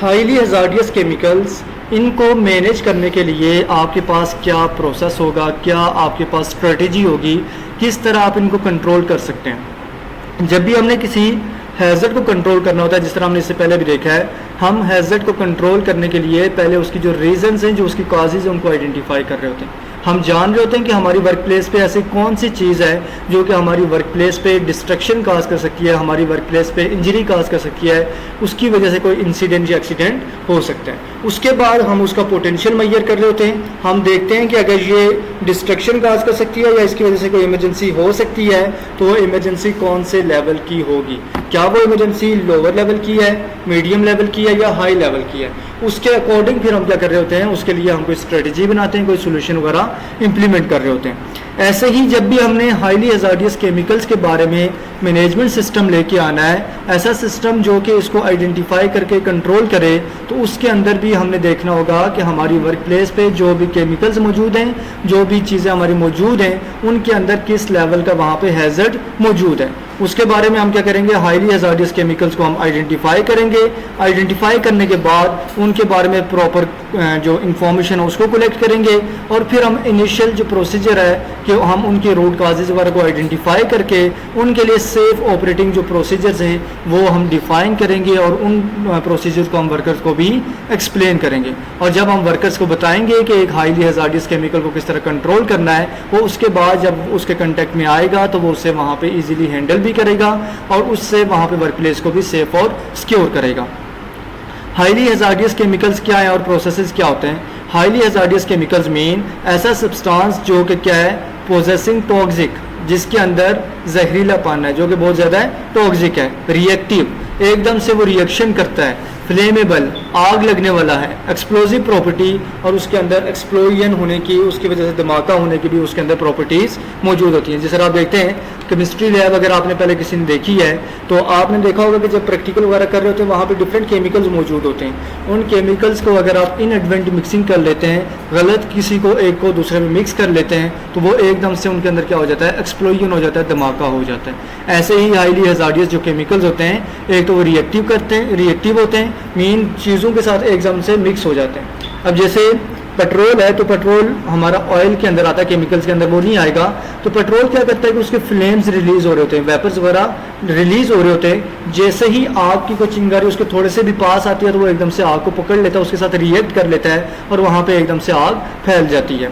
Highly hazardous chemicals, इनको manage करने के लिए आपके पास क्या प्रोसेस होगा, क्या आपके पास स्ट्रेटजी होगी, किस तरह आप इनको कंट्रोल कर सकते हैं। जब भी हमने किसी हैज़र्ड को कंट्रोल करना होता है, जिस तरह हमने इससे पहले भी देखा है, हम हैज़र्ड को कंट्रोल करने के लिए पहले उसकी जो रीजंस हैं, जो उसकी कॉजेज़ हैं, उनको आइडेंटिफाई कर रहे होते हैं। हम जान रहे होते हैं कि हमारी वर्क प्लेस पे ऐसी कौन सी चीज़ है जो कि हमारी वर्क प्लेस पे डिस्ट्रक्शन काज कर सकती है, हमारी वर्क प्लेस पे इंजरी काज कर सकती है, उसकी वजह से कोई इंसिडेंट या एक्सीडेंट हो सकता है। उसके बाद हम उसका पोटेंशियल मेजर कर रहे होते हैं। हम देखते हैं कि अगर ये डिस्ट्रक्शन काज कर सकती है या इसकी वजह से कोई इमरजेंसी हो सकती है, तो वो इमरजेंसी कौन से लेवल की होगी, क्या वो इमरजेंसी लोअर लेवल की है, मीडियम लेवल की है या हाई लेवल की है। उसके अकॉर्डिंग फिर हम क्या कर रहे होते हैं, उसके लिए हम कोई स्ट्रेटजी बनाते हैं, कोई सोल्यूशन वगैरह इंप्लीमेंट कर रहे होते हैं। ऐसे ही जब भी हमने हाईली हजार्डियस केमिकल्स के बारे में मैनेजमेंट सिस्टम लेके आना है, ऐसा सिस्टम जो कि इसको आइडेंटिफाई करके कंट्रोल करे, तो उसके अंदर भी हमने देखना होगा कि हमारी वर्क प्लेस पे जो भी केमिकल्स मौजूद हैं, जो भी चीज़ें हमारी मौजूद हैं, उनके अंदर किस लेवल का वहाँ पे हैज़र्ड मौजूद है। उसके बारे में हम क्या करेंगे, हाईली हजार्डियस केमिकल्स को हम आइडेंटिफाई करेंगे। आइडेंटिफाई करने के बाद उनके बारे में प्रॉपर जो इंफॉर्मेशन है उसको कलेक्ट करेंगे, और फिर हम इनिशियल जो प्रोसीजर है कि हम उनके रूट काजेज वगैरह को आइडेंटिफाई करके उनके लिए सेफ ऑपरेटिंग जो प्रोसीजर्स हैं वो हम डिफाइन करेंगे, और उन प्रोसीजर को हम वर्कर्स को भी एक्सप्लेन करेंगे। और जब हम वर्कर्स को बताएंगे कि एक हाईली हजार्डियस केमिकल को किस तरह कंट्रोल करना है, वो उसके बाद जब उसके कंटेक्ट में आएगा तो वो उससे वहाँ पे इजीली हैंडल भी करेगा और उससे वहाँ पे वर्क प्लेस को भी सेफ और सिक्योर करेगा। हाईली हजार्डियस केमिकल्स क्या है और प्रोसेसेस क्या होते हैं। हाईली हजार्डियस केमिकल्स मीन ऐसा सब्सटेंस जो कि क्या है, पोजेसिंग टॉक्सिक, जिसके अंदर जहरीलापन है, जो कि बहुत ज़्यादा टॉक्सिक है, रिएक्टिव, एकदम से वो रिएक्शन करता है, फ्लेमेबल, आग लगने वाला है, एक्सप्लोजिव प्रॉपर्टी, और उसके अंदर एक्सप्लोजन होने की, उसकी वजह से धमाका होने की भी उसके अंदर प्रॉपर्टीज़ मौजूद होती हैं। जिस तरह आप देखते हैं केमिस्ट्री लैब अगर आपने पहले किसी ने देखी है तो आपने देखा होगा कि जब प्रैक्टिकल वगैरह कर रहे होते हैं वहाँ पे डिफरेंट केमिकल्स मौजूद होते हैं। उन केमिकल्स को अगर आप इनएडवेंट मिक्सिंग कर लेते हैं, गलत किसी को एक को दूसरे में मिक्स कर लेते हैं, तो वो एकदम से उनके अंदर क्या हो जाता है, एक्सप्लोजन हो जाता है, धमाका हो जाता है। ऐसे ही हाईली हजार्डियस जो केमिकल्स होते हैं, एक तो वो रिएक्टिव होते हैं, मीन चीज़ों के साथ एकदम से मिक्स हो जाते हैं। अब जैसे पेट्रोल है, तो पेट्रोल हमारा ऑयल के अंदर आता है, केमिकल्स के अंदर वो नहीं आएगा। तो पेट्रोल क्या करता है कि उसके फ्लेम्स रिलीज हो रहे होते हैं, वेपर्स वगैरह रिलीज हो रहे होते हैं। जैसे ही आग की कोई चिंगारी उसके थोड़े से भी पास आती है तो वो एकदम से आग को पकड़ लेता है, उसके साथ रिएक्ट कर लेता है और वहाँ पे एकदम से आग फैल जाती है।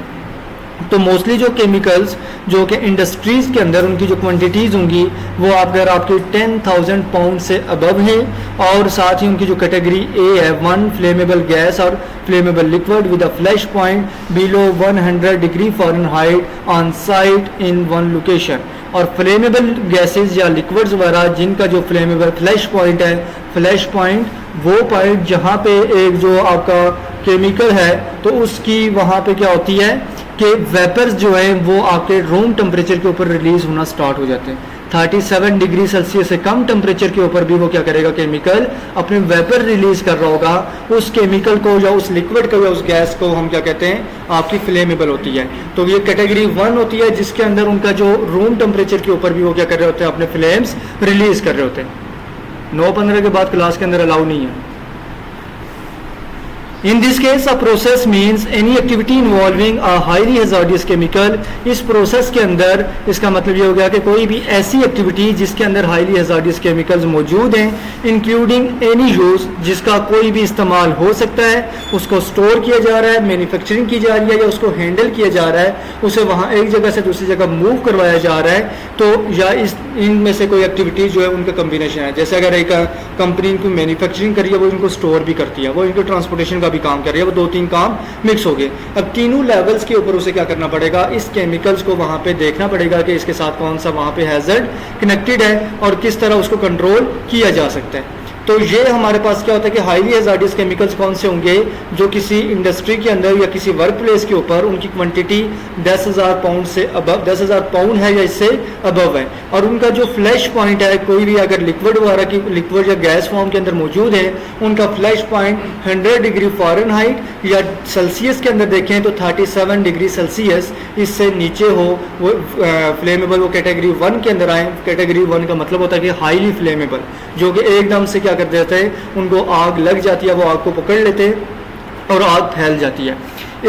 तो मोस्टली जो केमिकल्स जो कि इंडस्ट्रीज़ के अंदर उनकी जो क्वांटिटीज़ होंगी वो अगर आपकी 10,000 पाउंड से अबव है, और साथ ही उनकी जो कैटेगरी ए है, 1 फ्लेमेबल गैस और flammable liquid with a flash point below 100 degree Fahrenheit on site in one location. और फ्लेमेबल गैसेस या लिक्विड्स वगैरह जिनका जो फ्लेमेबल फ्लैश पॉइंट है, फ्लैश पॉइंट वो पॉइंट जहाँ पे एक जो आपका केमिकल है तो उसकी वहाँ पे क्या होती है कि वेपर्स जो है वो आपके रूम टेम्परेचर के ऊपर रिलीज होना स्टार्ट हो जाते हैं। 37 डिग्री सेल्सियस से कम टेम्परेचर के ऊपर भी वो क्या करेगा, केमिकल अपने वेपर रिलीज कर रहा होगा। उस केमिकल को या उस लिक्विड को या उस गैस को हम क्या कहते हैं, आपकी फ्लेमेबल होती है। तो ये कैटेगरी 1 होती है जिसके अंदर उनका जो रूम टेम्परेचर के ऊपर भी वो क्या कर रहे होते हैं, अपने फ्लेम्स रिलीज कर रहे होते हैं। 9:15 के बाद क्लास के अंदर अलाउ नहीं है। In this case, a process means any activity involving a highly hazardous chemical। इस प्रोसेस के अंदर इसका मतलब ये हो गया कि कोई भी ऐसी एक्टिविटी जिसके अंदर हाईली हजार्डियस केमिकल्स मौजूद हैं, इंक्लूडिंग एनी यूज, जिसका कोई भी इस्तेमाल हो सकता है, उसको स्टोर किया जा रहा है, मैन्युफैक्चरिंग की जा रही है या उसको हैंडल किया जा रहा है, उसे वहाँ एक जगह से दूसरी जगह मूव करवाया जा रहा है, तो या इनमें से कोई एक्टिविटी जो है उनका कम्बिनेशन है। जैसे अगर एक कंपनी इनको मैन्युफैक्चरिंग करी है, वो इनको स्टोर भी करती है, वो इनको ट्रांसपोर्टेशन का भी काम कर रही है, वो 2-3 काम मिक्स हो गए। अब तीनों लेवल्स के ऊपर उसे क्या करना पड़ेगा, इस केमिकल्स को वहां पे देखना पड़ेगा कि इसके साथ कौन सा वहां पे हैजर्ड कनेक्टेड है और किस तरह उसको कंट्रोल किया जा सकता है। तो ये हमारे पास क्या होता है कि हाईली हजार्डियस केमिकल्स कौन से होंगे जो किसी इंडस्ट्री के अंदर या किसी वर्क प्लेस के ऊपर उनकी क्वांटिटी 10,000 पाउंड से अबव, 10,000 पाउंड है या इससे अबव है, और उनका जो फ्लैश पॉइंट है, कोई भी अगर लिक्विड वगैरह की लिक्विड या गैस फॉर्म के अंदर मौजूद है, उनका फ्लैश पॉइंट 100 डिग्री फ़ारेनहाइट या सेल्सियस के अंदर देखें तो 37 डिग्री सेल्सियस इससे नीचे हो, वो फ्लेमेबल, वो कैटेगरी 1 के अंदर आए। कैटेगरी 1 का मतलब होता है कि हाईली फ्लेमेबल, जो कि एकदम से क्या क्या कर देते हैं, उनको आग लग जाती है, वो आग को पकड़ लेते हैं और आग फैल जाती है।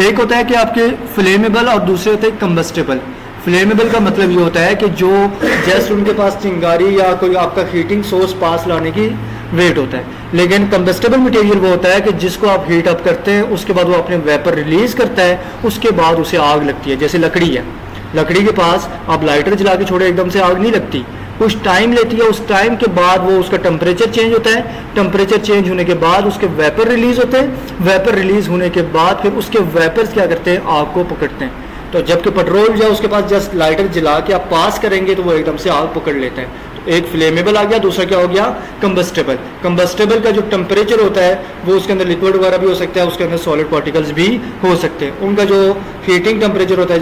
एक होता है कि आपके फ्लेमेबल और दूसरे होते हैं कंबस्टेबल। फ्लेमेबल का मतलब ये होता है कि जो जस्ट उनके पास चिंगारी या कोई आपका हीटिंग सोर्स पास लाने की वेट होता है, लेकिन कंबस्टेबल मटेरियल वो होता है कि जिसको आप हीट अप करते हैं, उसके बाद वो अपने वेपर रिलीज करता है, उसके बाद उसे आग लगती है। जैसे लकड़ी है, लकड़ी के पास आप लाइटर जला के छोड़े एकदम से आग नहीं लगती, कुछ टाइम लेती है। उस टाइम के बाद वो उसका टेम्परेचर चेंज होता है, टेम्परेचर चेंज होने के बाद उसके वेपर रिलीज होते हैं, वेपर रिलीज होने के बाद फिर उसके वेपर्स क्या करते हैं, आग को पकड़ते हैं। तो जबकि पेट्रोल जो उसके पास जस्ट लाइटर जला के आप पास करेंगे तो वो एकदम से आग पकड़ लेते हैं। एक फ्लेमेबल आ गया, दूसरा क्या हो गया, कंबस्टेबल। कंबस्टेबल का जो टेम्परेचर होता है वो उसके अंदर लिक्विड वगैरह भी हो सकता है, उसके अंदर सॉलिड पार्टिकल्स भी हो सकते हैं। उनका जो हीटिंग टेम्परेचर होता है,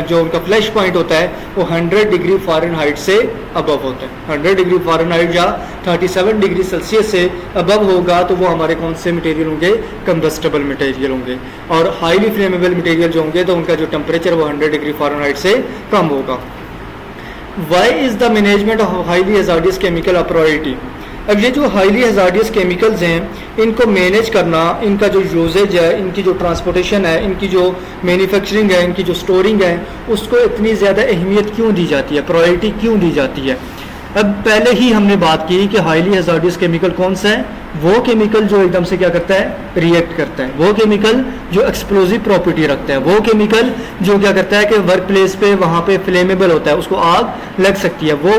जो उनका फ्लैश पॉइंट होता है वो 100 डिग्री फ़ारेनहाइट से अबव होता है। 100 डिग्री फ़ारेनहाइट या 37 डिग्री सेल्सियस से अबव होगा तो वो हमारे कौन से मटेरियल होंगे, कंबस्टेबल मटेरियल होंगे। और हाईली फ्लेमेबल मटेरियल जो होंगे तो उनका जो टेम्परेचर वो 100 डिग्री फ़ारेनहाइट से कम होगा। Why is the management of highly hazardous chemical a priority. अब ये जो हाईली हैजार्डियस केमिकल्स हैं इनको मैनेज करना, इनका जो यूजेज है, इनकी जो ट्रांसपोर्टेशन है, इनकी जो मैन्युफैक्चरिंग है, इनकी जो स्टोरिंग है, उसको इतनी ज़्यादा अहमियत क्यों दी जाती है, प्रायोरिटी क्यों दी जाती है। अब पहले ही हमने बात की कि हाईली हैजार्डियस केमिकल कौन सा है, वो केमिकल जो एकदम से क्या करता है, रिएक्ट करता है, वो केमिकल जो एक्सप्लोजिव प्रॉपर्टी रखता है, वो केमिकल जो क्या करता है कि वर्क प्लेस पे वहाँ पे फ्लेमेबल होता है, उसको आग लग सकती है, वो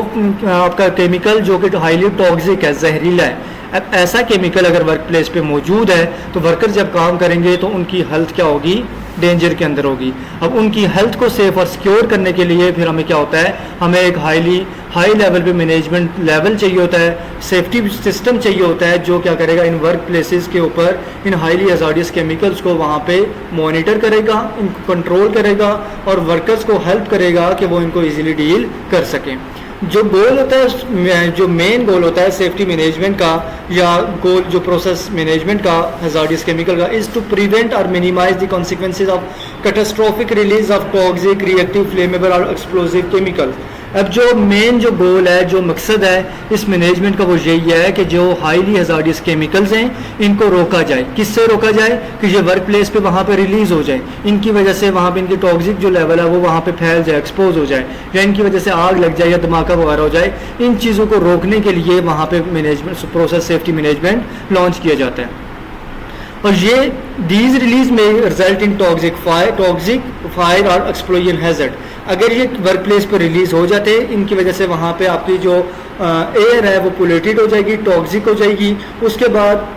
आपका केमिकल जो कि हाईली टॉक्सिक है, जहरीला है। अब ऐसा केमिकल अगर वर्क प्लेस पे मौजूद है तो वर्कर जब काम करेंगे तो उनकी हेल्थ क्या होगी, डेंजर के अंदर होगी। अब उनकी हेल्थ को सेफ और सिक्योर करने के लिए फिर हमें क्या होता है, हमें एक हाई लेवल पे मैनेजमेंट लेवल चाहिए होता है, सेफ्टी सिस्टम चाहिए होता है जो क्या करेगा, इन वर्क प्लेसेस के ऊपर इन हाईली हैजार्डियस केमिकल्स को वहाँ पे मॉनिटर करेगा, इनको कंट्रोल करेगा और वर्कर्स को हेल्प करेगा कि वो इनको ईजिली डील कर सकें। जो गोल होता है, जो मेन गोल होता है सेफ्टी मैनेजमेंट का या गोल जो प्रोसेस मैनेजमेंट का हैजार्डियस केमिकल का, इज़ टू प्रिवेंट और minimise the consequences of catastrophic release of toxic reactive flammable और एक्सप्लोजिव केमिकल। अब जो मेन जो गोल है, जो मकसद है इस मैनेजमेंट का, वो यही है कि जो हाईली हैजार्डियस केमिकल्स हैं इनको रोका जाए। किससे रोका जाए कि ये वर्क प्लेस पे वहाँ पे रिलीज़ हो जाए, इनकी वजह से वहाँ पे इनकी टॉक्सिक जो लेवल है वो वहाँ पे फैल जाए, एक्सपोज हो जाए, या इनकी वजह से आग लग जाए या धमाका वगैरह हो जाए। इन चीज़ों को रोकने के लिए वहाँ पे management process safety management launch किया जाता है। और ये दीज रिलीज में रिजल्ट इन टॉक्सिक फायर और एक्सप्लोजन हैजर्ड। अगर ये वर्क प्लेस पर रिलीज हो जाते हैं, इनकी वजह से वहाँ पे आपकी जो एयर है वो पोल्यूटेड हो जाएगी, टॉक्सिक हो जाएगी, उसके बाद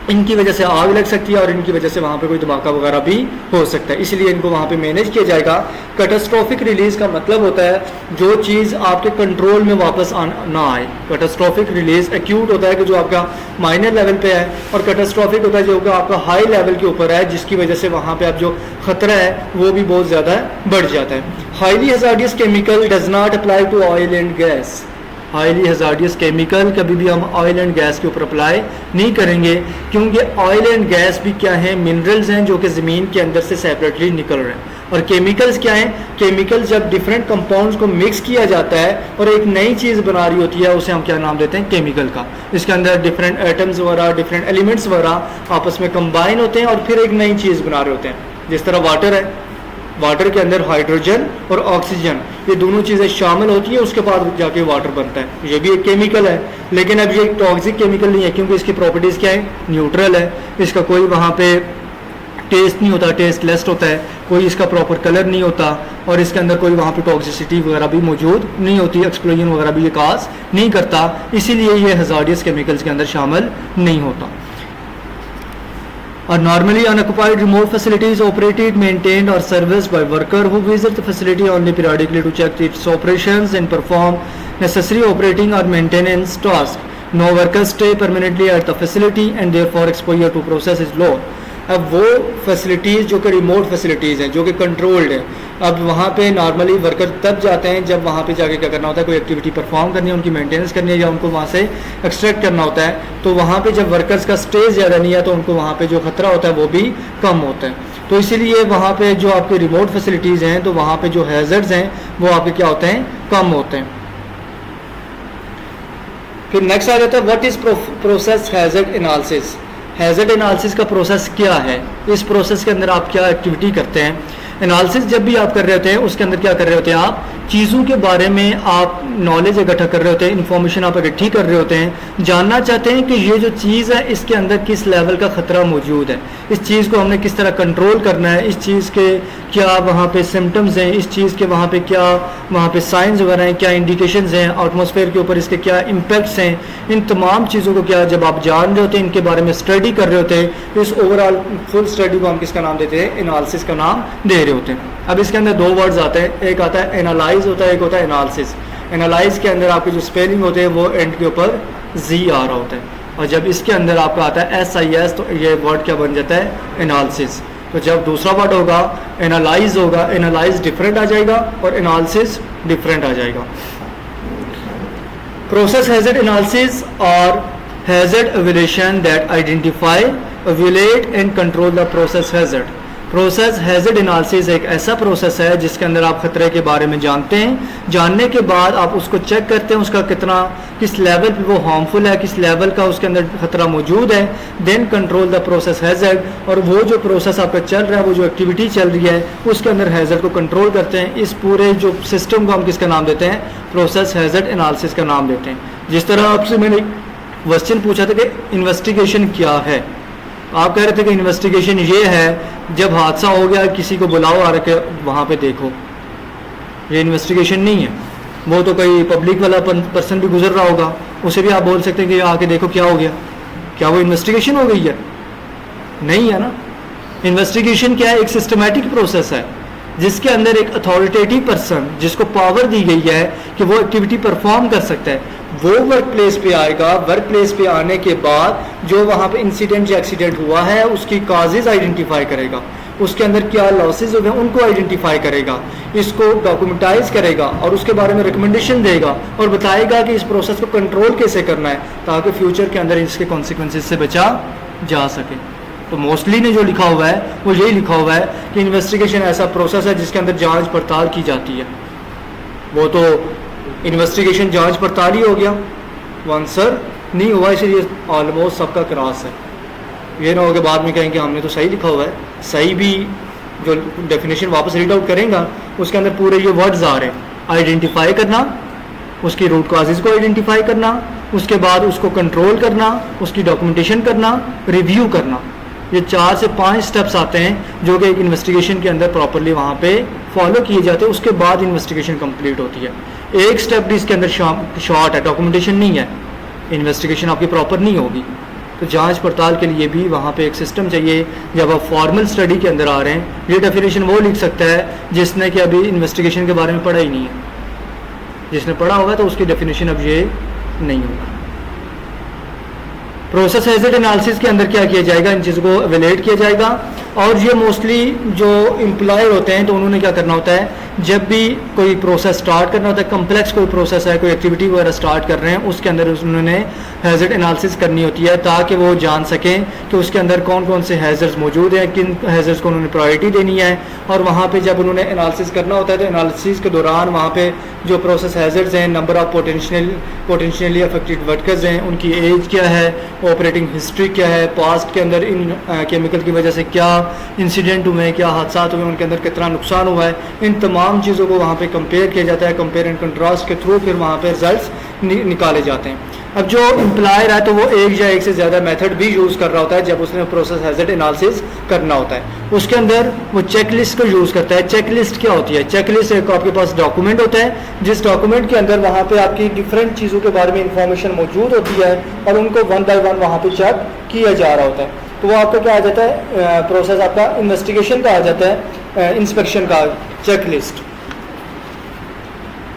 इनकी वजह से आग लग सकती है और इनकी वजह से वहाँ पे कोई धमाका वगैरह भी हो सकता है। इसलिए इनको वहाँ पे मैनेज किया जाएगा। कैटास्ट्रोफिक रिलीज का मतलब होता है जो चीज़ आपके कंट्रोल में वापस ना आए। कैटास्ट्रोफिक रिलीज एक्यूट होता है कि जो आपका माइनर लेवल पे है, और कैटास्ट्रोफिक होता है जो आपका हाई लेवल के ऊपर है, जिसकी वजह से वहाँ पे आप जो खतरा है वो भी बहुत ज़्यादा बढ़ जाता है। Highly hazardous chemical does not apply to oil and gas. Highly hazardous chemical कभी भी हम ऑयल एंड गैस के ऊपर अप्लाई नहीं करेंगे, क्योंकि ऑयल एंड गैस भी क्या है, मिनरल्स हैं जो कि ज़मीन के अंदर से सेपरेटली निकल रहे हैं। और केमिकल्स क्या हैं, केमिकल्स जब डिफरेंट कंपाउंड्स को मिक्स किया जाता है और एक नई चीज़ बना रही होती है, उसे हम क्या नाम देते हैं, केमिकल का। इसके अंदर डिफरेंट एटम्स वगैरह, डिफरेंट एलिमेंट्स वगैरह आपस में कंबाइन होते हैं और फिर एक नई चीज़ बना रहे होते हैं। जिस तरह वाटर है, वाटर के अंदर हाइड्रोजन और ऑक्सीजन ये दोनों चीज़ें शामिल होती हैं, उसके बाद जाके वाटर बनता है। ये भी एक केमिकल है, लेकिन अब ये एक टॉक्सिक केमिकल नहीं है, क्योंकि इसकी प्रॉपर्टीज़ क्या है, न्यूट्रल है। इसका कोई वहाँ पे टेस्ट नहीं होता, टेस्टलेस होता है, कोई इसका प्रॉपर कलर नहीं होता, और इसके अंदर कोई वहाँ पे टॉक्सिसिटी वगैरह भी मौजूद नहीं होती, एक्सप्लोजन वगैरह भी ये काज नहीं करता, इसीलिए ये हैजार्डियस केमिकल्स के अंदर शामिल नहीं होता। Are normally unoccupied remote facilities operated, maintained or serviced by worker who visit the facility only periodically to check its operations and perform necessary operating or maintenance tasks. No workers stay permanently at the facility and therefore exposure to process is low. अब वो facilities जो कि remote facilities हैं, जो कि controlled है, अब वहाँ पे नॉर्मली वर्कर तब जाते हैं जब वहाँ पे जाके क्या करना होता है, कोई एक्टिविटी परफॉर्म करनी है, उनकी मेंटेनेंस करनी है या उनको वहाँ से एक्सट्रैक्ट करना होता है। तो वहाँ पे जब वर्कर्स का स्टे ज़्यादा नहीं है तो उनको वहाँ पे जो खतरा होता है वो भी कम होता है। तो इसीलिए वहाँ पे जो आपके रिमोट फैसिलिटीज़ हैं तो वहाँ पे जो हैज़र्ड्स हैं वो आपके क्या होते हैं, कम होते हैं। फिर नेक्स्ट आ जाता है what is process hazard analysis. Hazard analysis का प्रोसेस क्या है, इस प्रोसेस के अंदर आप क्या एक्टिविटी करते हैं। एनालिसिस जब भी आप कर रहे होते हैं उसके अंदर क्या कर रहे होते हैं, आप चीज़ों के बारे में आप नॉलेज इकट्ठा कर रहे होते हैं, इन्फॉर्मेशन आप इकट्ठी कर रहे होते हैं, जानना चाहते हैं कि ये जो चीज़ है इसके अंदर किस लेवल का ख़तरा मौजूद है, इस चीज़ को हमने किस तरह कंट्रोल करना है, इस चीज़ के क्या वहाँ पे सिम्टम्स हैं, इस चीज़ के वहाँ पे क्या वहाँ पे साइंस वगैरह हैं, क्या इंडिकेशंस हैं, एटमॉस्फेयर के ऊपर इसके क्या इम्पैक्ट्स हैं, इन तमाम चीज़ों को क्या जब आप जान रहे होते हैं, इनके बारे में स्टडी कर रहे होते हैं, इस ओवरऑल फुल स्टडी को हम किसका नाम देते हैं, एनालिसिस का नाम दे रहे होते हैं। अब इसके अंदर दो वर्ड्स आते हैं, एक आता है एनालाइज होता है, एक होता है एनालिसिस। एनालाइज के अंदर आपके जो स्पेलिंग होते हैं वो एंड के ऊपर जी आ रहा होता है, और जब इसके अंदर आपका आता है SIS तो ये वर्ड क्या बन जाता है, एनालिसिस। तो जब दूसरा वर्ड होगा एनालाइज होगा, एनालाइज डिफरेंट आ जाएगा और एनालिसिस डिफरेंट आ जाएगा। प्रोसेस हैजर्ड एनालिसिस और hazard evaluation that identify, evaluate and control the process hazard. Process hazard analysis एक ऐसा प्रोसेस है जिसके अंदर आप खतरे के बारे में जानते हैं, जानने के बाद आप उसको चेक करते हैं उसका कितना किस लेवल पे वो हार्मफुल है, किस लेवल का उसके अंदर खतरा मौजूद है, then control the process hazard, और वो जो प्रोसेस आपका चल रहा है, वो जो एक्टिविटी चल रही है उसके अंदर हैजर्ड को कंट्रोल करते हैं। इस पूरे जो सिस्टम को हम किसका नाम देते हैं, प्रोसेस हैजर्ड एनालिसिस का नाम देते हैं। जिस तरह आपसे मैंने क्वेश्चन पूछा था कि इन्वेस्टिगेशन क्या है, आप कह रहे थे कि इन्वेस्टिगेशन ये है जब हादसा हो गया किसी को बुलाओ आ रखे वहाँ पे देखो, ये इन्वेस्टिगेशन नहीं है। वो तो कोई पब्लिक वाला पर्सन भी गुजर रहा होगा, उसे भी आप बोल सकते हैं कि आके देखो क्या हो गया, क्या वो इन्वेस्टिगेशन हो गई है, नहीं है ना। इन्वेस्टिगेशन क्या है, एक सिस्टमैटिक प्रोसेस है जिसके अंदर एक अथॉरिटेटिव पर्सन जिसको पावर दी गई है कि वो एक्टिविटी परफॉर्म कर सकता है, वो वर्क प्लेस पे आएगा। वर्क प्लेस पे आने के बाद जो वहाँ पे इंसिडेंट या एक्सीडेंट हुआ है उसकी काजेज आइडेंटिफाई करेगा, उसके अंदर क्या लॉसेज हुए हैं उनको आइडेंटिफाई करेगा, इसको डॉक्यूमेंटाइज करेगा और उसके बारे में रिकमेंडेशन देगा और बताएगा कि इस प्रोसेस को कंट्रोल कैसे करना है ताकि फ्यूचर के अंदर इसके कॉन्सिक्वेंसेज से बचा जा सके। तो मोस्टली ने जो लिखा हुआ है वो यही लिखा हुआ है कि इन्वेस्टिगेशन ऐसा प्रोसेस है जिसके अंदर जांच पड़ताल की जाती है। वो तो इन्वेस्टिगेशन जांच पड़ताल ही हो गया, वो आंसर नहीं हुआ, इसलिए ऑलमोस्ट सबका क्रॉस है। ये ना हो कि बाद में कहेंगे हमने तो सही लिखा हुआ है, सही भी जो डेफिनेशन वापस रीड आउट करेंगे उसके अंदर पूरे ये वर्ड्स आ रहे हैं, आइडेंटिफाई करना, उसकी रूट कॉजेज को आइडेंटिफाई करना, उसके बाद उसको कंट्रोल करना, उसकी डॉक्यूमेंटेशन करना, रिव्यू करना। ये 4 से 5 स्टेप्स आते हैं जो कि एक इन्वेस्टिगेशन के अंदर प्रॉपरली वहाँ पे फॉलो किए जाते हैं, उसके बाद इन्वेस्टिगेशन कंप्लीट होती है। एक स्टेप भी इसके अंदर शॉर्ट है, डॉक्यूमेंटेशन नहीं है, इन्वेस्टिगेशन आपकी प्रॉपर नहीं होगी। तो जांच पड़ताल के लिए भी वहाँ पे एक सिस्टम चाहिए। जब आप फॉर्मल स्टडी के अंदर आ रहे हैं, ये डेफिनेशन वो लिख सकता है जिसने कि अभी इन्वेस्टिगेशन के बारे में पढ़ा ही नहीं है, जिसने पढ़ा होगा तो उसकी डेफिनेशन अब ये नहीं होगा। प्रोसेस हैजर्ड एनालिसिस के अंदर क्या किया जाएगा, इन चीज़ों को एवेल्यूएट किया जाएगा। और ये मोस्टली जो एम्प्लॉयर होते हैं तो उन्होंने क्या करना होता है, जब भी कोई प्रोसेस स्टार्ट करना होता है, कम्प्लेक्स कोई प्रोसेस है, कोई एक्टिविटी वगैरह स्टार्ट कर रहे हैं, उसके अंदर उन्होंने हैजर्ड एनालिसिस करनी होती है ताकि वो जान सकें कि उसके अंदर कौन कौन से हैजर्ड्स मौजूद हैं, किन हैजर्ड्स को उन्होंने प्रायोरिटी देनी है। और वहाँ पे जब उन्होंने एनालिसिस करना होता है तो एनालिसिस के दौरान वहाँ पे जो प्रोसेस हैजर्ड्स हैं, number of potentially affected workers हैं, उनकी एज क्या है, ऑपरेटिंग हिस्ट्री क्या है, पास्ट के अंदर इन केमिकल की वजह से क्या इंसिडेंट हुए, क्या हादसा हुए, उनके अंदर कितना नुकसान हुआ है, इन तमाम चीज़ों को वहाँ पे कंपेयर किया जाता है। कंपेयर एंड कंट्रास्ट के थ्रू फिर वहाँ पे रिजल्ट्स निकाले जाते हैं। अब जो एम्प्लॉयर है तो वो एक या एक से ज़्यादा मेथड भी यूज़ कर रहा होता है जब उसने प्रोसेस हैजर्ड एनालिसिस करना होता है। उसके अंदर वो चेकलिस्ट को यूज़ करता है। चेकलिस्ट क्या होती है, चेकलिस्ट एक आपके पास डॉक्यूमेंट होता है जिस डॉक्यूमेंट के अंदर वहाँ पे आपकी डिफरेंट चीज़ों के बारे में इंफॉर्मेशन मौजूद होती है और उनको 1 बाय 1 वहाँ पे चेक किया जा रहा होता है। तो वो आपका क्या आ जाता है, प्रोसेस आपका इन्वेस्टिगेशन का आ जाता है, इंस्पेक्शन का चेकलिस्ट।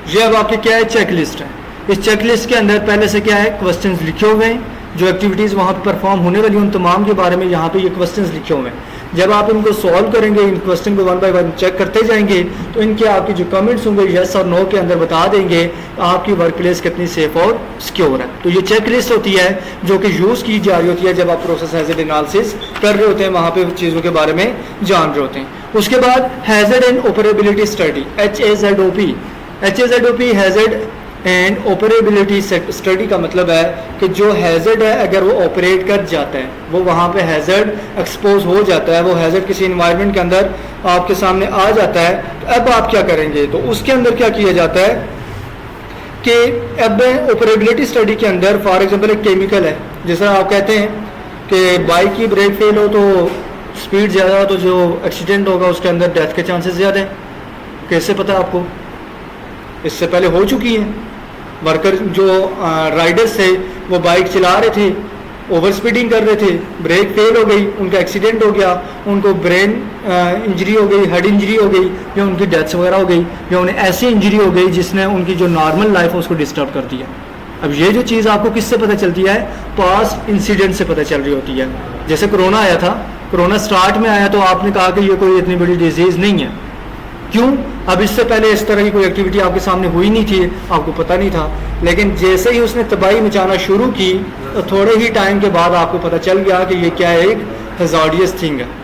ये अब आपके क्या है, चेकलिस्ट है। इस चेकलिस्ट के अंदर पहले से क्या है, क्वेश्चंस लिखे हुए हैं, जो एक्टिविटीज़ वहाँ पे परफॉर्म होने वाली उन तमाम के बारे में यहाँ पे ये क्वेश्चंस लिखे हुए हैं। जब आप इनको सॉल्व करेंगे, इन क्वेश्चन को 1 बाय 1 चेक करते जाएंगे तो इनके आपके जो कमेंट्स होंगे यस और नो के अंदर बता देंगे आपकी वर्क प्लेस कितनी सेफ और सिक्योर है। तो ये चेक लिस्ट होती है जो कि यूज़ की जा रही होती है जब आप प्रोसेस हैजर्ड एनालिसिस कर रहे होते हैं, वहाँ पे चीज़ों के बारे में जान रहे होते हैं। उसके बाद hazard and operability study, HAZOP। HAZOP hazard and operability study का मतलब है कि जो हैज़र्ड है अगर वो ऑपरेट कर जाता है, वो वहाँ पे हैज़र्ड एक्सपोज हो जाता है, वो हैज़र्ड किसी इन्वायरमेंट के अंदर आपके सामने आ जाता है, तो अब आप क्या करेंगे? तो उसके अंदर क्या किया जाता है कि अब ऑपरेबिलिटी स्टडी के अंदर फॉर एग्जांपल एक केमिकल है, जैसा आप कहते हैं कि बाइक की ब्रेक फेल हो तो स्पीड ज़्यादा हो तो जो एक्सीडेंट होगा उसके अंदर डेथ के चांसेस ज़्यादा हैं। कैसे पता आपको? इससे पहले हो चुकी है। वर्कर जो राइडर्स थे वो बाइक चला रहे थे, ओवर स्पीडिंग कर रहे थे, ब्रेक फेल हो गई, उनका एक्सीडेंट हो गया, उनको ब्रेन इंजरी हो गई, हेड इंजरी हो गई, या उनकी डेथ्स वगैरह हो गई, या उन्हें ऐसी इंजरी हो गई जिसने उनकी जो नॉर्मल लाइफ है उसको डिस्टर्ब कर दिया। अब ये जो चीज़ आपको किससे पता चलती है? पास्ट इंसिडेंट से पता चल रही होती है। जैसे कोरोना आया था, कोरोना स्टार्ट में आया तो आपने कहा कि ये कोई इतनी बड़ी डिजीज़ नहीं है। क्यों? अब इससे पहले इस तरह की कोई एक्टिविटी आपके सामने हुई नहीं थी, आपको पता नहीं था, लेकिन जैसे ही उसने तबाही मचाना शुरू की तो थोड़े ही टाइम के बाद आपको पता चल गया कि ये क्या है, एक हज़ार्डियस थिंग है।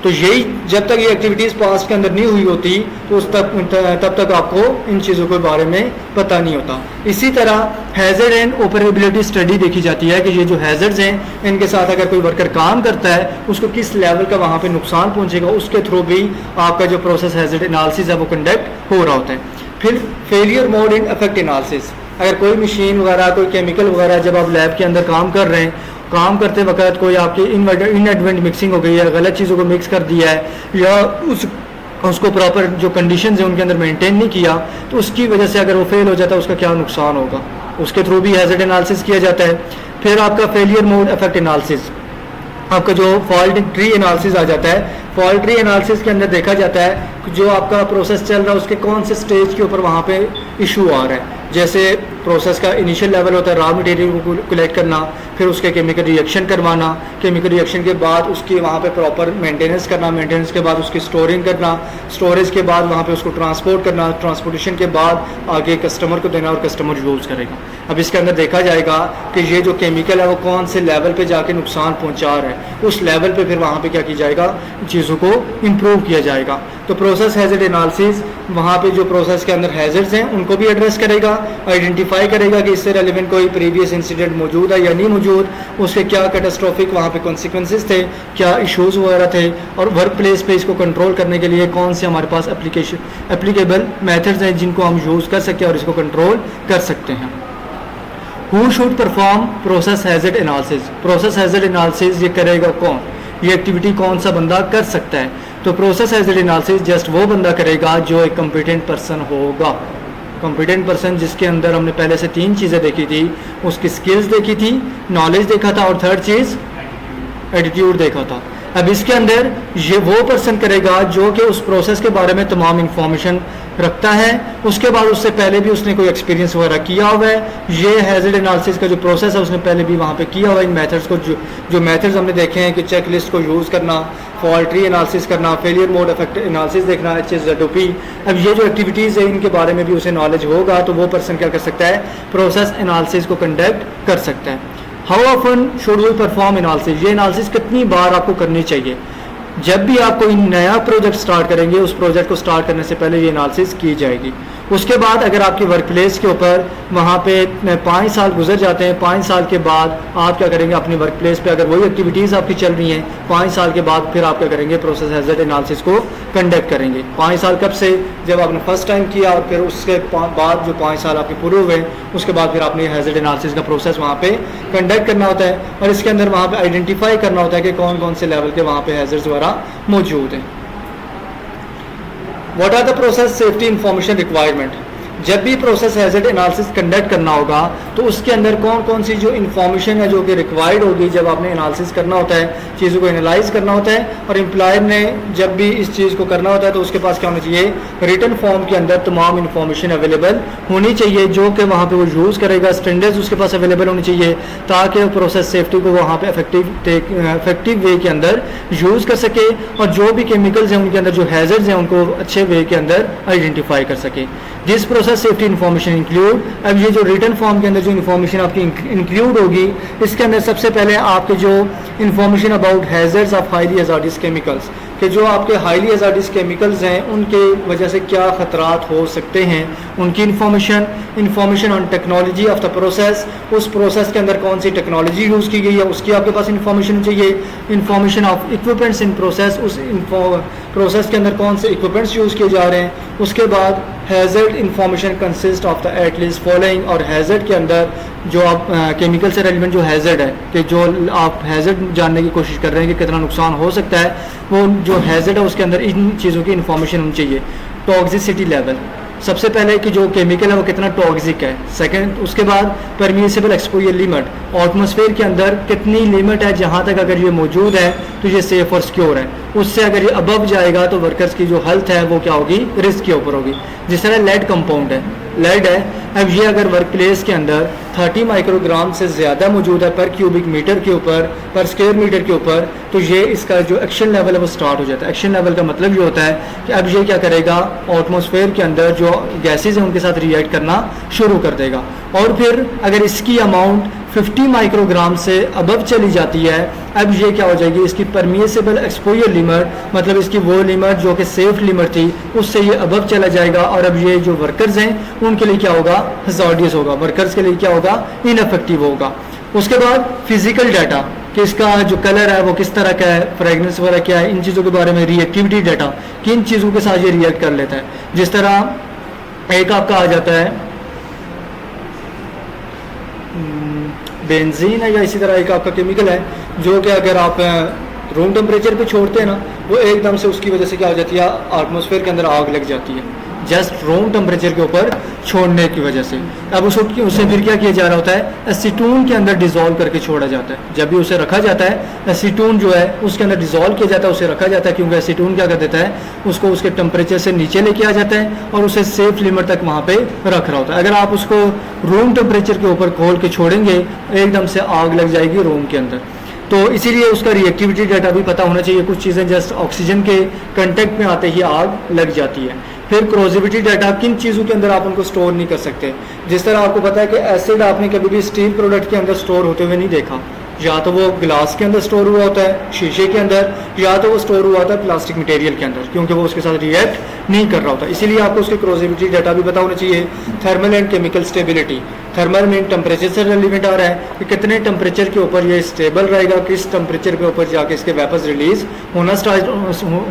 तो यही जब तक ये एक्टिविटीज़ पास्ट के अंदर नहीं हुई होती तो उस तब तक आपको इन चीज़ों के बारे में पता नहीं होता। इसी तरह हैज़र्ड एंड ऑपरेबिलिटी स्टडी देखी जाती है कि ये जो हैज़र्ड्स हैं इनके साथ अगर कोई वर्कर काम करता है उसको किस लेवल का वहाँ पे नुकसान पहुँचेगा, उसके थ्रू भी आपका जो प्रोसेस हैज़र्ड एनालिसिस है वो कंडक्ट हो रहा होता है। फिर failure mode in effect analysis, अगर कोई मशीन वगैरह कोई केमिकल वगैरह जब आप लैब के अंदर काम कर रहे हैं, काम करते वक्त कोई आपकी इनएडवेंट मिक्सिंग हो गई है, गलत चीज़ों को मिक्स कर दिया है, या उसको प्रॉपर जो कंडीशंस है उनके अंदर मेंटेन नहीं किया, तो उसकी वजह से अगर वो फेल हो जाता है उसका क्या नुकसान होगा, उसके थ्रू भी हैज़र्ड एनालिसिस किया जाता है। फिर आपका फेलियर मोड इफेक्ट एनालिसिस, आपका जो फॉल्ट ट्री एनालिसिस आ जाता है। फॉल्ट ट्री एनालिसिस के अंदर देखा जाता है कि जो आपका प्रोसेस चल रहा है उसके कौन से स्टेज के ऊपर वहाँ पे इशू आ रहा है। जैसे प्रोसेस का इनिशियल लेवल होता है रॉ मटेरियल को कलेक्ट करना, फिर उसके केमिकल रिएक्शन करवाना, केमिकल रिएक्शन के बाद उसकी वहाँ पे प्रॉपर मेंटेनेंस करना, मेंटेनेंस के बाद उसकी स्टोरिंग करना, स्टोरेज के बाद वहाँ पे उसको ट्रांसपोर्ट करना, ट्रांसपोर्टेशन के बाद आगे कस्टमर को देना और कस्टमर यूज़ करेगा। अब इसके अंदर देखा जाएगा कि ये जो केमिकल है वो कौन से लेवल पे जाके नुकसान पहुँचा रहा है, उस लेवल पे फिर वहाँ पे क्या किया जाएगा, चीज़ों को इम्प्रूव किया जाएगा। तो प्रोसेस हैज़र्ड एनालिसिस वहाँ पे जो प्रोसेस के अंदर हैज़र्ड्स हैं उनको भी एड्रेस करेगा, आइडेंटिफाई करेगा कि इससे रेलिवेंट कोई प्रीवियस इंसिडेंट मौजूद है या नहीं मौजूद, उसके क्या कैटास्ट्रोफिक वहाँ पे कॉन्सिक्वेंसेस थे, क्या इश्यूज वगैरह थे, और वर्क प्लेस पे इसको कंट्रोल करने के लिए कौन से हमारे पास एप्लीकेबल मेथड्स हैं जिनको हम यूज़ कर सकते हैं और इसको कंट्रोल कर सकते हैं। Who should perform process hazard analysis, process hazard analysis ये करेगा कौन, ये एक्टिविटी कौन सा बंदा कर सकता है? तो प्रोसेस हैज़र्ड एनालिसिस जस्ट वो बंदा करेगा जो एक कॉम्पिटेंट पर्सन होगा। कॉम्पिटेंट पर्सन जिसके अंदर हमने पहले से 3 चीज़ें देखी थी, उसकी स्किल्स देखी थी, नॉलेज देखा था, और थर्ड चीज़ एटीट्यूड देखा था। अब इसके अंदर ये वो पर्सन करेगा जो कि उस प्रोसेस के बारे में तमाम इंफॉर्मेशन रखता है, उसके बाद उससे पहले भी उसने कोई एक्सपीरियंस वगैरह किया हुआ है, ये हैज़र्ड एनालिसिस का जो प्रोसेस है उसने पहले भी वहाँ पे किया हुआ है। इन मेथड्स को जो मेथड्स हमने देखे हैं कि चेक लिस्ट को यूज़ करना, फॉल्ट ट्री एनालिसिस करना, फेलियर मोड इफेक्ट एनालिसिस देखना, HZOP, अब ये जो एक्टिविटीज़ है इनके बारे में भी उसे नॉलेज होगा तो वो पर्सन क्या कर सकता है, प्रोसेस एनालिसिस को कंडक्ट कर सकता है। How often should we perform analysis, ये एनालिसिस कितनी बार आपको करनी चाहिए? जब भी आप कोई नया प्रोजेक्ट स्टार्ट करेंगे उस प्रोजेक्ट को स्टार्ट करने से पहले ये एनालिसिस की जाएगी। उसके बाद अगर आपकी वर्क प्लेस के ऊपर वहाँ पे 5 साल गुजर जाते हैं, 5 साल के बाद आप क्या करेंगे, अपनी वर्क प्लेस पे अगर वही एक्टिविटीज़ आपकी चल रही हैं, 5 साल के बाद फिर आप क्या करेंगे, प्रोसेस हैज़र्ड एनालिसिस को कंडक्ट करेंगे। 5 साल कब से, जब आपने फर्स्ट टाइम किया, और फिर उसके बाद जो 5 साल आपके पूरे हुए उसके बाद फिर आपने हैज़र्ड एनालिसिस का प्रोसेस वहाँ पे कंडक्ट करना होता है, और इसके अंदर वहाँ पे आइडेंटिफाई करना होता है कि कौन कौन से लेवल के वहाँ पे हैज़र्ड्स वगैरह मौजूद हैं। What are the process safety information requirement, जब भी प्रोसेस हैज़र्ड एनालिसिस कंडक्ट करना होगा तो उसके अंदर कौन कौन सी जो इन्फॉर्मेशन है जो कि रिक्वायर्ड होगी जब आपने एनालिसिस करना होता है, चीज़ों को एनालाइज करना होता है, और एम्प्लॉयर ने जब भी इस चीज़ को करना होता है तो उसके पास क्या होना चाहिए, रिटन फॉर्म के अंदर तमाम इन्फॉर्मेशन अवेलेबल होनी चाहिए जो कि वहाँ पे वो यूज़ करेगा, स्टैंडर्ड्स उसके पास अवेलेबल होनी चाहिए ताकि वो प्रोसेस सेफ्टी को वहाँ पे इफेक्टिव वे के अंदर यूज़ कर सके, और जो भी केमिकल्स हैं उनके अंदर जो हैज़र्ड्स हैं उनको अच्छे वे के अंदर आइडेंटिफाई कर सके। This process process safety information include. अब ये जो रिटन फॉर्म के अंदर जो इन्फॉर्मेशन आपकी इंक्लूड होगी, इसके अंदर सबसे पहले आपके जो information about hazards of highly hazardous chemicals, कि जो आपके हाईली हजार्डियस केमिकल्स हैं उनके वजह से क्या ख़तरात हो सकते हैं, उनकी information on technology of the process, उस प्रोसेस के अंदर कौन सी टेक्नोलॉजी यूज़ की गई है उसकी आपके पास इन्फॉर्मेशन चाहिए। Information of equipments in process, उस प्रोसेस के अंदर कौन से इक्विपमेंट्स यूज़ किए जा रहे हैं। उसके बाद hazard information consist of the at least following, और हैज़र्ड के अंदर जो आप केमिकल से रेलिवेंट जो हैज़र्ड है, कि जो आप हैज़र्ड जानने की कोशिश कर रहे हैं कि कितना नुकसान हो सकता है, वो जो हैज़र्ड है उसके अंदर इन चीज़ों की इन्फॉर्मेशन होनी चाहिए। टॉक्सिसिटी लेवल, सबसे पहले कि जो केमिकल है वो कितना टॉक्सिक है। सेकंड, उसके बाद परमिसिबल एक्सपोजर लिमिट, एटमॉस्फेयर के अंदर कितनी लिमिट है जहाँ तक अगर ये मौजूद है तो ये सेफ और सिक्योर है, उससे अगर ये अबव जाएगा तो वर्कर्स की जो हेल्थ है वो क्या होगी, रिस्क के ऊपर होगी। जिस तरह लेड कंपाउंड है, लेड है, अब ये अगर वर्क प्लेस के अंदर 30 माइक्रोग्राम से ज़्यादा मौजूद है पर क्यूबिक मीटर के ऊपर, पर स्क्वायर मीटर के ऊपर, तो ये इसका जो एक्शन लेवल है वो स्टार्ट हो जाता है। एक्शन लेवल का मतलब ये होता है कि अब ये क्या करेगा, एटमॉस्फेयर के अंदर जो गैसेज हैं उनके साथ रिएक्ट करना शुरू कर देगा। और फिर अगर इसकी अमाउंट 50 माइक्रोग्राम से अबव चली जाती है, अब ये क्या हो जाएगी, इसकी परमिसिबल एक्सपोजर लिमिट, मतलब इसकी वो लिमिट जो कि सेफ लिमिट थी उससे ये अबव चला जाएगा, और अब ये जो वर्कर्स हैं उनके लिए क्या होगा, हज़ार्डियस होगा, वर्कर्स के लिए क्या होगा, इनफेक्टिव होगा। उसके बाद फिजिकल डाटा, कि इसका जो कलर है वो किस तरह का है, फ्रेगनेंस वगैरह क्या है, इन चीज़ों के बारे में रिएक्टिविटी डाटा, किन चीज़ों के साथ ये रिएक्ट कर लेता है। जिस तरह एक आपका आ जाता है बेंजीन है, या इसी तरह एक आपका केमिकल है जो कि अगर आप रूम टेम्परेचर पे छोड़ते हैं ना, वो एकदम से उसकी वजह से क्या हो जाती है, एटमॉस्फेयर के अंदर आग लग जाती है, जस्ट रूम टेम्परेचर के ऊपर छोड़ने की वजह से। अब उससे फिर क्या किया जा रहा होता है, एसीटोन के अंदर डिजोल्व करके छोड़ा जाता है। जब भी उसे रखा जाता है, एसीटोन जो है उसके अंदर डिजोल्व किया जाता है, उसे रखा जाता है, क्योंकि एसीटोन क्या कर देता है, उसको उसके टेम्परेचर से नीचे लेके आ जाता है और उसे सेफ लिमिट तक वहाँ पे रख रहा होता है। अगर आप उसको रूम टेम्परेचर के ऊपर खोल के छोड़ेंगे, एकदम से आग लग जाएगी रूम के अंदर। तो इसीलिए उसका रिएक्टिविटी डाटा भी पता होना चाहिए। कुछ चीज़ें जस्ट ऑक्सीजन के कांटेक्ट में आते ही आग लग जाती है। फिर क्रोजिविटी डाटा, किन चीज़ों के अंदर आप उनको स्टोर नहीं कर सकते। जिस तरह आपको पता है कि एसिड आपने कभी भी स्टील प्रोडक्ट के अंदर स्टोर होते हुए नहीं देखा, या तो वो ग्लास के अंदर स्टोर हुआ होता है, शीशे के अंदर, या तो वो स्टोर हुआ होता है प्लास्टिक मटेरियल के अंदर, क्योंकि वो उसके साथ रिएक्ट नहीं कर रहा होता। इसीलिए आपको उसके क्रोजिविटी डाटा भी पता होना चाहिए। Thermal and chemical stability, thermal में टेम्परेचर से रिलेवेंट आ रहा है कि कितने टेम्परेचर के ऊपर ये स्टेबल रहेगा, किस टेम्परेचर के ऊपर जाके इसके वेपर्स रिलीज होना स्टार्ट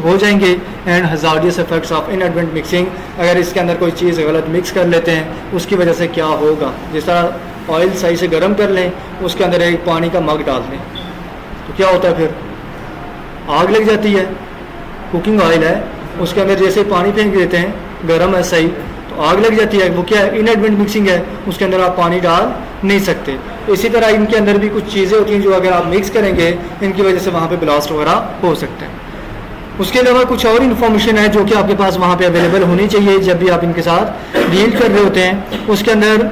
हो जाएंगे। And hazardous effects of inadvertent mixing, अगर इसके अंदर कोई चीज़ गलत मिक्स कर लेते हैं उसकी वजह से क्या होगा। जिस तरह ऑयल सही से गर्म कर लें, उसके अंदर एक पानी का मग डाल दें, तो क्या होता है, फिर आग लग जाती है। कुकिंग ऑयल है, उसके अंदर जैसे पानी फेंक देते हैं, गर्म है सही, तो आग लग जाती है। वो क्या है, इनएडवर्टेंट मिक्सिंग है, उसके अंदर आप पानी डाल नहीं सकते। इसी तरह इनके अंदर भी कुछ चीज़ें होती हैं जो अगर आप मिक्स करेंगे, इनकी वजह से वहाँ पे ब्लास्ट वगैरह हो सकते हैं। उसके अलावा कुछ और इन्फॉर्मेशन है जो कि आपके पास वहाँ पे अवेलेबल होनी चाहिए जब भी आप इनके साथ डील कर रहे होते हैं। उसके अंदर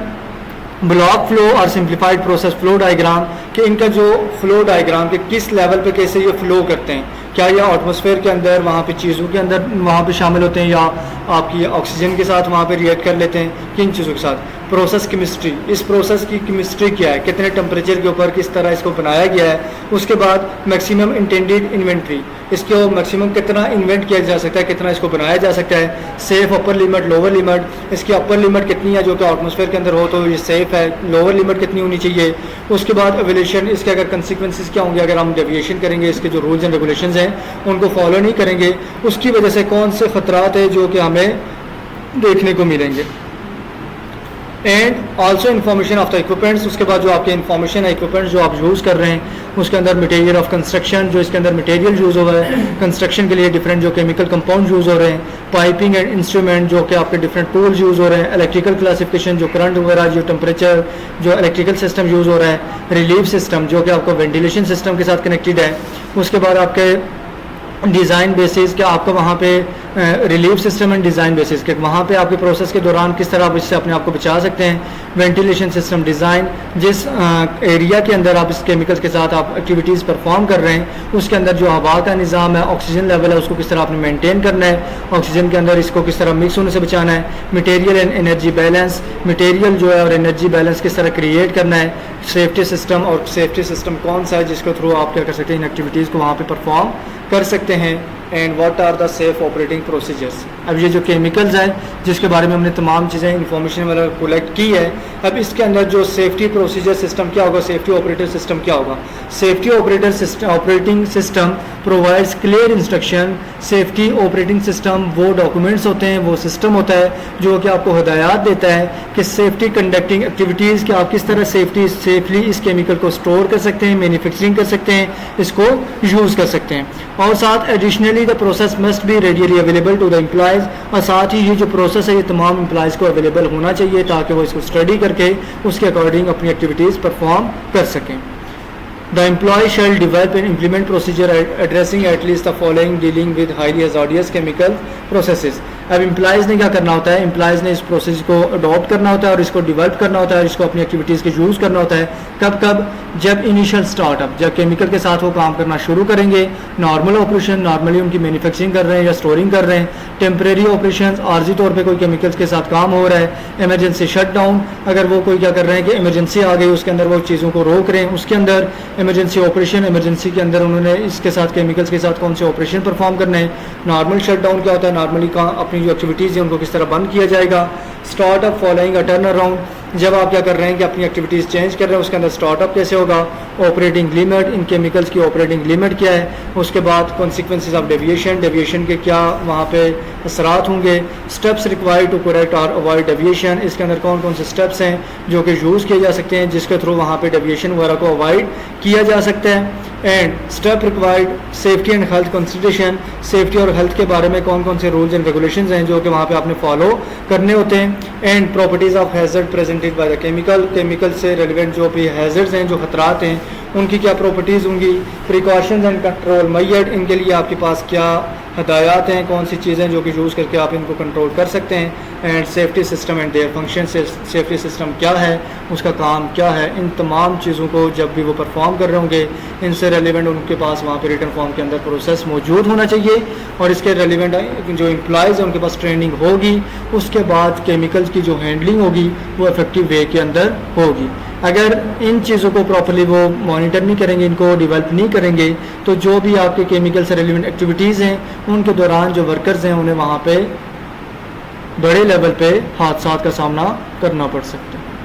ब्लॉक फ्लो और सिंप्लीफाइड प्रोसेस फ्लो डायग्राम, कि इनका जो फ्लो डायग्राम के किस लेवल पे कैसे ये फ्लो करते हैं, क्या ये एटमॉस्फेयर के अंदर वहाँ पे चीज़ों के अंदर वहाँ पे शामिल होते हैं, या आपकी ऑक्सीजन के साथ वहाँ पे रिएक्ट कर लेते हैं, किन चीज़ों के साथ। प्रोसेस केमिस्ट्री, इस प्रोसेस की केमिस्ट्री क्या है, कितने टेम्परेचर के ऊपर किस तरह इसको बनाया गया है। उसके बाद मैक्सिमम इंटेंडेड इन्वेंट्री, इसको मैक्सिमम कितना इन्वेंट किया जा सकता है, कितना इसको बनाया जा सकता है। Safe upper limit, lower limit, इसकी अपर लिमिट कितनी है जो कि एटमॉस्फेयर के अंदर हो तो ये सेफ है, लोअर लिमिट कितनी होनी चाहिए। उसके बाद एवोल्यूशन, इसके अगर कंसिक्वेंसेस क्या होंगे अगर हम डेविएशन करेंगे, इसके जो रूल्स एंड रेगुलेशंस हैं उनको फॉलो नहीं करेंगे, उसकी वजह से कौन से खतरात है जो कि हमें देखने को मिलेंगे। And also information of the equipments, उसके बाद जो आपके इन्फॉर्मेशन है इक्विपमेंट्स जो आप यूज़ कर रहे हैं, उसके अंदर मटेरियल ऑफ कंस्ट्रक्शन, जो इसके अंदर मटेरियल यूज़ हो रहा है कंस्ट्रक्शन के लिए, डिफरेंट जो केमिकल कंपाउंड यूज़ हो रहे हैं, पाइपिंग एंड इंस्ट्रूमेंट जो कि आपके डिफरेंट टूल्स यूज़ हो रहे हैं, इलेक्ट्रिकल क्लासिफिकेशन जो करंट वगैरह, जो टेम्परेचर, जो इलेक्ट्रिकल सिस्टम यूज़ हो रहा है, रिलीफ सिस्टम जो कि आपको वेंटिलेशन सिस्टम के साथ कनेक्टेड है। उसके बाद आपके डिज़ाइन बेसिस के आपका वहाँ पे relief system and design basis के वहाँ पे आपके प्रोसेस के दौरान किस तरह आप इससे अपने आप को बचा सकते हैं। वेंटिलेशन सिस्टम डिज़ाइन, जिस एरिया के अंदर आप इस केमिकल्स के साथ आप एक्टिविटीज़ परफॉर्म कर रहे हैं उसके अंदर जो हवा का निज़ाम है, ऑक्सीजन लेवल है, उसको किस तरह आपने मेंटेन करना है, ऑक्सीजन के अंदर इसको किस तरह मिक्स होने से बचाना है। Material and energy balance, material जो है और एनर्जी बैलेंस किस तरह क्रिएट करना है। सेफ्टी सिस्टम, और सेफ्टी सिस्टम कौन सा है जिसके थ्रू आप क्या कर सकते हैं, इन एक्टिविटीज़ को वहाँ पर परफॉर्म कर सकते हैं। And what are the safe operating procedures. अब ये जो केमिकल्स हैं जिसके बारे में हमने तमाम चीज़ें इंफॉर्मेशन वगैरह कलेक्ट की है, अब इसके अंदर जो सेफ्टी प्रोसीजर सिस्टम क्या होगा, सेफ्टी ऑपरेटिंग सिस्टम क्या होगा। Safety operating system provides clear instruction. Safety operating system वो डॉक्यूमेंट्स होते हैं, वो सिस्टम होता है जो कि आपको हदायत देता है कि सेफ्टी कंडक्टिंग एक्टिविटीज़ कि आप किस तरह सेफली इस केमिकल को स्टोर कर सकते हैं, मैन्युफैक्चरिंग कर सकते हैं, इसको यूज़ कर सकते हैं। और साथ additionally the process must be readily available to the employees, और साथ ही ये जो प्रोसेस है ये तमाम एम्प्लॉयज़ को अवेलेबल होना चाहिए ताकि वो इसको स्टडी करके उसके अकॉर्डिंग अपनी एक्टिविटीज़ परफॉर्म कर सकें। The employee shall develop and implement procedure addressing at least the following dealing with highly hazardous chemical processes। अब एम्प्लॉयज़ ने क्या करना होता है, एम्प्लॉयज़ ने इस प्रोसेस को अडॉप्ट करना होता है और इसको डेवलप करना होता है और इसको अपनी एक्टिविटीज़ के यूज़ करना होता है। कब कब, जब इनिशियल स्टार्टअप, जब केमिकल के साथ वो काम करना शुरू करेंगे। नॉर्मल ऑपरेशन, नॉर्मली उनकी मैन्युफैक्चरिंग कर रहे हैं या स्टोरिंग कर रहे हैं। टेम्परेरी ऑपरेशन, आर्जी तौर पे कोई केमिकल्स के साथ काम हो रहा है। इमरजेंसी शट डाउन, अगर वो कोई क्या कर रहे हैं कि इमरजेंसी आ गई उसके अंदर वो चीज़ों को रोक रहे हैं। उसके अंदर इमरजेंसी ऑपरेशन, इमरजेंसी के अंदर उन्होंने इसके साथ केमिकल्स के साथ कौन से ऑपरेशन परफॉर्म करने हैं। नॉर्मल शट डाउन क्या होता है, नॉर्मली अपनी जो एक्टिविटीज़ है उनको किस तरह बंद किया जाएगा। Startup following a turn around, जब आप क्या कर रहे हैं कि अपनी एक्टिविटीज़ चेंज कर रहे हैं उसके अंदर स्टार्टअप कैसे होगा। ऑपरेटिंग लिमिट, इन केमिकल्स की ऑपरेटिंग लिमिट क्या है। उसके बाद कॉन्सिक्वेंसेज ऑफ डेविएशन, डेविएशन के क्या वहाँ पे असरात होंगे। स्टेप्स रिक्वायर्ड टू करेक्ट और अवॉइड डेविएशन, इसके अंदर कौन कौन से स्टेप्स हैं जो कि यूज़ किए जा सकते हैं जिसके थ्रू वहाँ पे डेविएशन वगैरह को अवॉइड किया जा सकता है। And step required safety and health consideration, safety और हेल्थ के बारे में कौन कौन से रूल्स एंड रेगुलेशंस हैं जो कि वहाँ पे आपने फॉलो करने होते हैं। And properties of hazard presented by the chemical, chemical से रेलिवेंट जो भी हैज़र्ड्स हैं, जो खतरात हैं, उनकी क्या प्रॉपर्टीज़ होंगी। प्रिकॉशंस एंड कंट्रोल मैयड, इनके लिए आपके पास क्या हदायत हैं, कौन सी चीज़ें जो कि यूज़ करके आप इनको कंट्रोल कर सकते हैं। And safety system and their function, safety system क्या है, उसका काम क्या है। इन तमाम चीज़ों को जब भी वो परफॉर्म कर रहे होंगे इनसे रेलिवेंट उनके पास वहाँ पे रिटन फॉर्म के अंदर प्रोसेस मौजूद होना चाहिए और इसके रेलिवेंट जो एम्प्लॉयज़ हैं उनके पास ट्रेनिंग होगी। उसके बाद केमिकल्स की जो हैंडलिंग होगी वो इफेक्टिव वे के अंदर होगी। अगर इन चीज़ों को प्रॉपर्ली वो मॉनिटर नहीं करेंगे, इनको डेवलप नहीं करेंगे, तो जो भी आपके केमिकल से रेलिवेंट एक्टिविटीज़ हैं उनके दौरान जो वर्कर्स हैं उन्हें वहाँ पे बड़े लेवल पे हादसात का सामना करना पड़ सकता है।